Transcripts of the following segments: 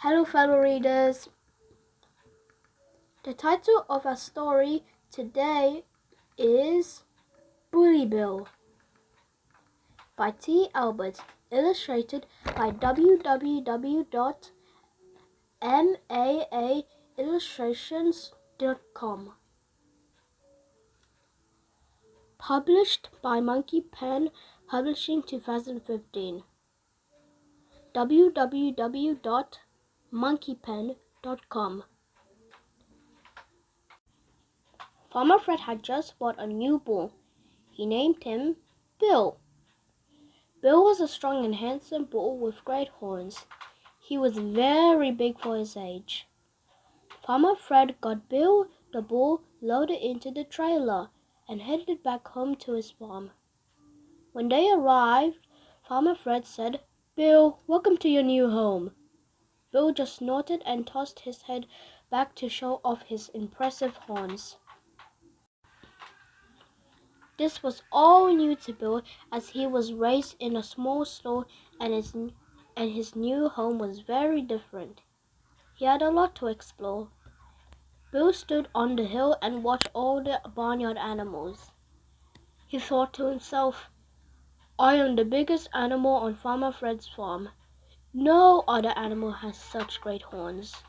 Hello, fellow readers. The title of our story today is Bully Bill by T. Albert, illustrated by www.maaillustrations.com. Published by Monkey Pen Publishing 2015. www.monkeypen.com. Farmer Fred had just bought a new bull. He named him Bill. Bill was a strong and handsome bull with great horns. He was very big for his age. Farmer Fred got Bill the bull loaded into the trailer and headed back home to his farm. When they arrived, Farmer Fred said, "Bill, welcome to your new home." Bill just snorted and tossed his head back to show off his impressive horns. This was all new to Bill, as he was raised in a small store and his new home was very different. He had a lot to explore. Bill stood on the hill and watched all the barnyard animals. He thought to himself, "I am the biggest animal on Farmer Fred's farm. No other animal has such great horns."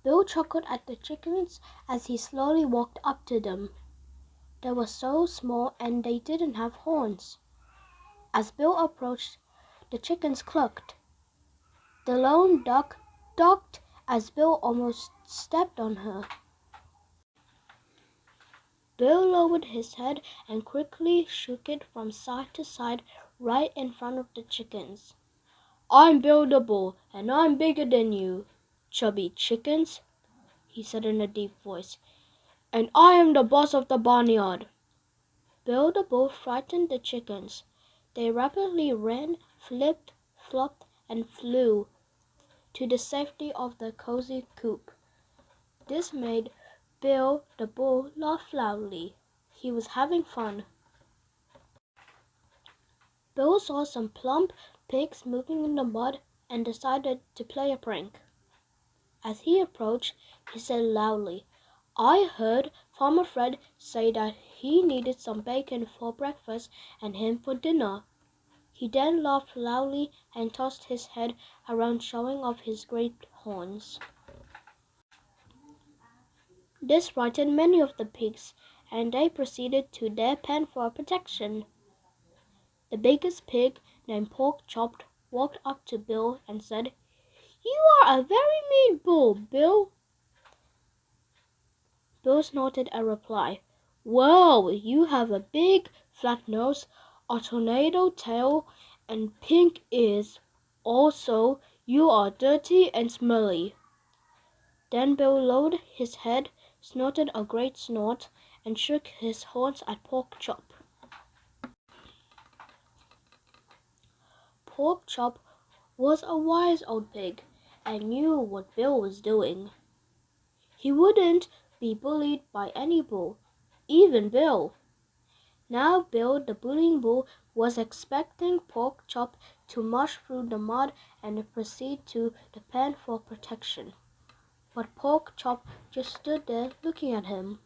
Bill chuckled at the chickens as he slowly walked up to them. They were so small and they didn't have horns. As Bill approached, the chickens clucked. The lone duck ducked as Bill almost stepped on her. Bill lowered his head and quickly shook it from side to side right in front of the chickens. "I'm Bill the Bull, and I'm bigger than you, chubby chickens," he said in a deep voice. "And I am the boss of the barnyard." Bill the Bull frightened the chickens. They rapidly ran, flipped, flopped, and flew to the safety of the cozy coop. This made Bill the Bull laugh loudly. He was having fun. Bill saw some plump pigs moving in the mud and decided to play a prank. As he approached, he said loudly, "I heard Farmer Fred say that he needed some bacon for breakfast and ham for dinner." He then laughed loudly and tossed his head around, showing off his great horns. This frightened many of the pigs, and they proceeded to their pen for protection. The biggest pig, named Pork Chop, walked up to Bill and said, "You are a very mean bull, Bill." Bill snorted a reply. "Well, you have a big flat nose, a tornado tail, and pink ears. Also, you are dirty and smelly." Then Bill lowered his head, snorted a great snort, and shook his horns at Pork Chop. Pork Chop was a wise old pig and knew what Bill was doing. He wouldn't be bullied by any bull, even Bill. Now Bill the bullying bull was expecting Pork Chop to march through the mud and proceed to the pen for protection. But Pork Chop just stood there looking at him.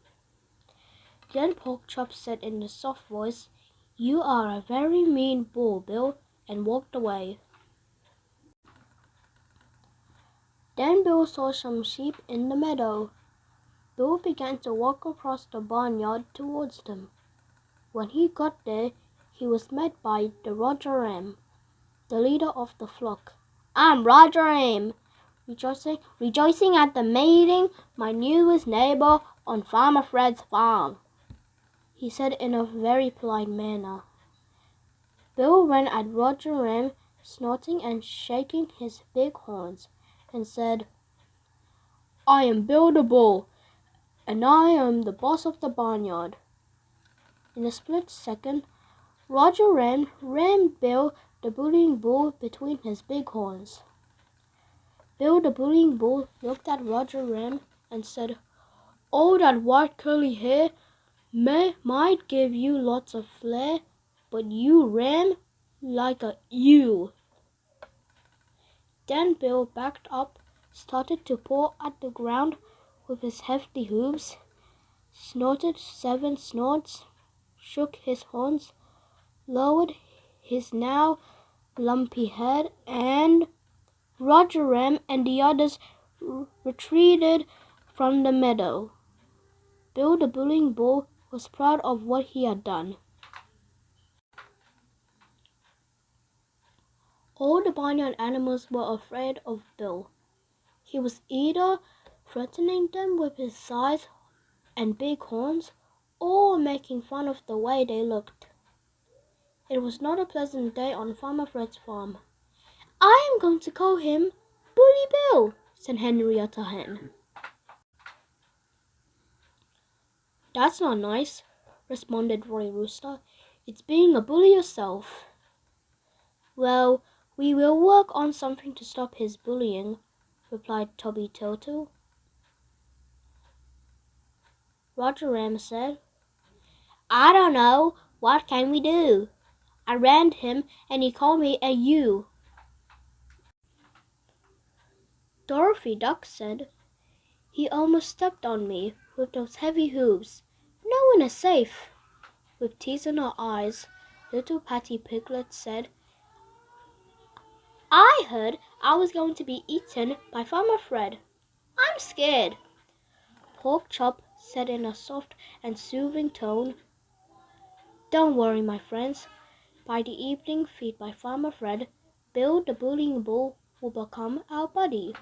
Then Pork Chop said in a soft voice, "You are a very mean bull, Bill," and walked away. Then Bill saw some sheep in the meadow. Bill began to walk across the barnyard towards them. When he got there, he was met by the Roger Ram, the leader of the flock. "I'm Roger Ram, rejoicing at the meeting my newest neighbor on Farmer Fred's farm," he said in a very polite manner. Bill ran at Roger Ram, snorting and shaking his big horns, and said, "I am Bill the Bull, and I am the boss of the barnyard." In a split second, Roger rammed Bill the bullying bull between his big horns. Bill the bullying bull looked at Roger Ram and said, "All that white curly hair might give you lots of flair, but you ram like a ewe." Then Bill backed up, started to paw at the ground with his hefty hooves, snorted 7 snorts, shook his horns, lowered his now lumpy head, and Roger Ram and the others retreated from the meadow. Bill the bullying bull was proud of what he had done. All the barnyard animals were afraid of Bill. He was either threatening them with his size and big horns, or making fun of the way they looked. It was not a pleasant day on Farmer Fred's farm. "I am going to call him Bully Bill," said Henrietta Hen. "That's not nice," responded Roy Rooster. "It's being a bully yourself." "Well, we will work on something to stop his bullying," replied Tubby Turtle. Roger Ram said, "I don't know. What can we do? I ran him and he called me a you." Dorothy Duck said, "He almost stepped on me with those heavy hooves. No one is safe." With tears in her eyes, little Patty Piglet said, "I heard I was going to be eaten by Farmer Fred. I'm scared." Pork Chop said in a soft and soothing tone, "Don't worry, my friends. By the evening feed by Farmer Fred, Bill the bullying bull will become our buddy."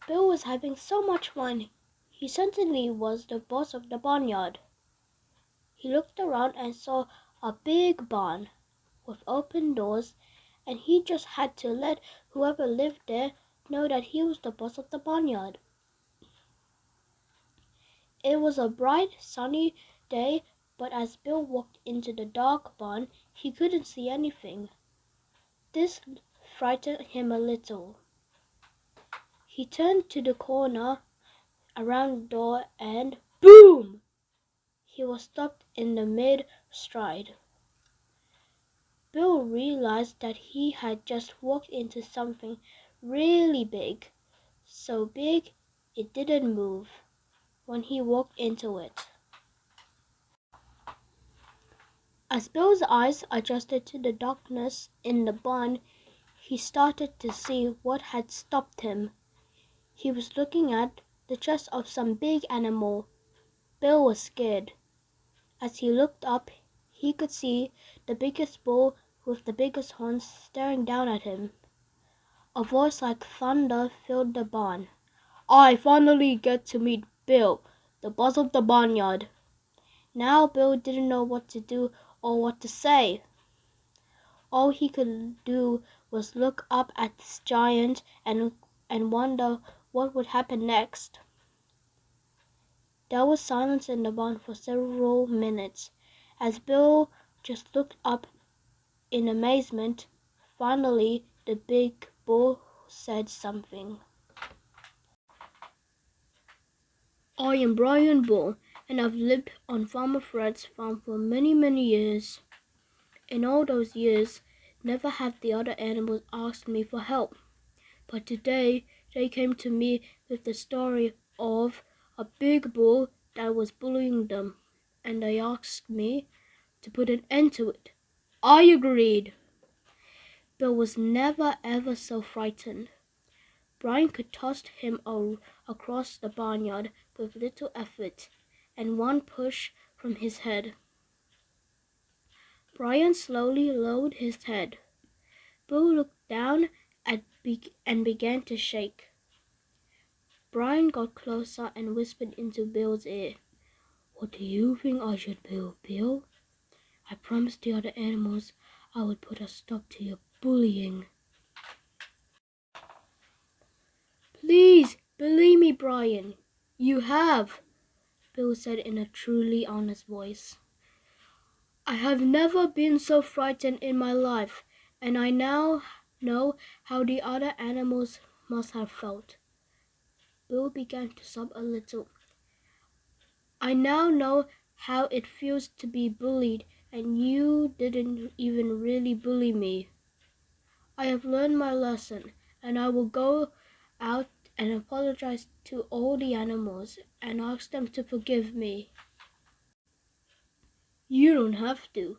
Bill was having so much fun. He certainly was the boss of the barnyard. He looked around and saw a big barn with open doors, and he just had to let whoever lived there know that he was the boss of the barnyard. It was a bright, sunny day, but as Bill walked into the dark barn, he couldn't see anything. This frightened him a little. He turned to the corner around the door and boom! He was stopped in the mid-stride. Bill realized that he had just walked into something really big, so big it didn't move when he walked into it. As Bill's eyes adjusted to the darkness in the barn, he started to see what had stopped him. He was looking at the chest of some big animal. Bill was scared. As he looked up, he could see the biggest bull with the biggest horns staring down at him. A voice like thunder filled the barn. "I finally get to meet Bill, the boss of the barnyard." Now Bill didn't know what to do or what to say. All he could do was look up at this giant and wonder what would happen next. There was silence in the barn for several minutes, as Bill just looked up in amazement. Finally, the big bull said something. "I am Brian Bull, and I've lived on Farmer Fred's farm for many, many years. In all those years, never have the other animals asked me for help. But today, they came to me with the story of a big bull that was bullying them, and they asked me to put an end to it. I agreed." Bill was never ever so frightened. Brian could toss him across the barnyard with little effort and one push from his head. Brian slowly lowered his head. Bill looked down and began to shake. Brian got closer and whispered into Bill's ear, "What do you think I should do, Bill? I promised the other animals I would put a stop to your bullying." "Please, believe me, Brian." "You have," Bill said in a truly honest voice. "I have never been so frightened in my life, and I now know how the other animals must have felt." Bill began to sob a little. "I now know how it feels to be bullied, and you didn't even really bully me." I have learned my lesson, and I will go out and apologize to all the animals and ask them to forgive me." "You don't have to,"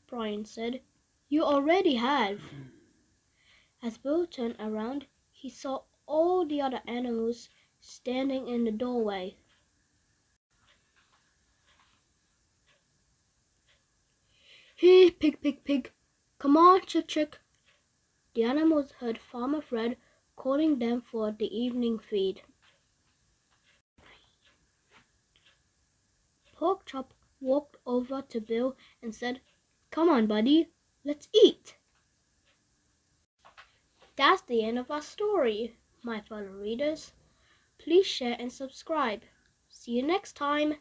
Brian said. "You already have." As Bill turned around, he saw all the other animals standing in the doorway. "Here, pig, pig, pig! Come on, chick, chick!" The animals heard Farmer Fred calling them for the evening feed. Pork Chop walked over to Bill and said, "Come on, buddy, let's eat." That's the end of our story, my fellow readers. Please share and subscribe. See you next time.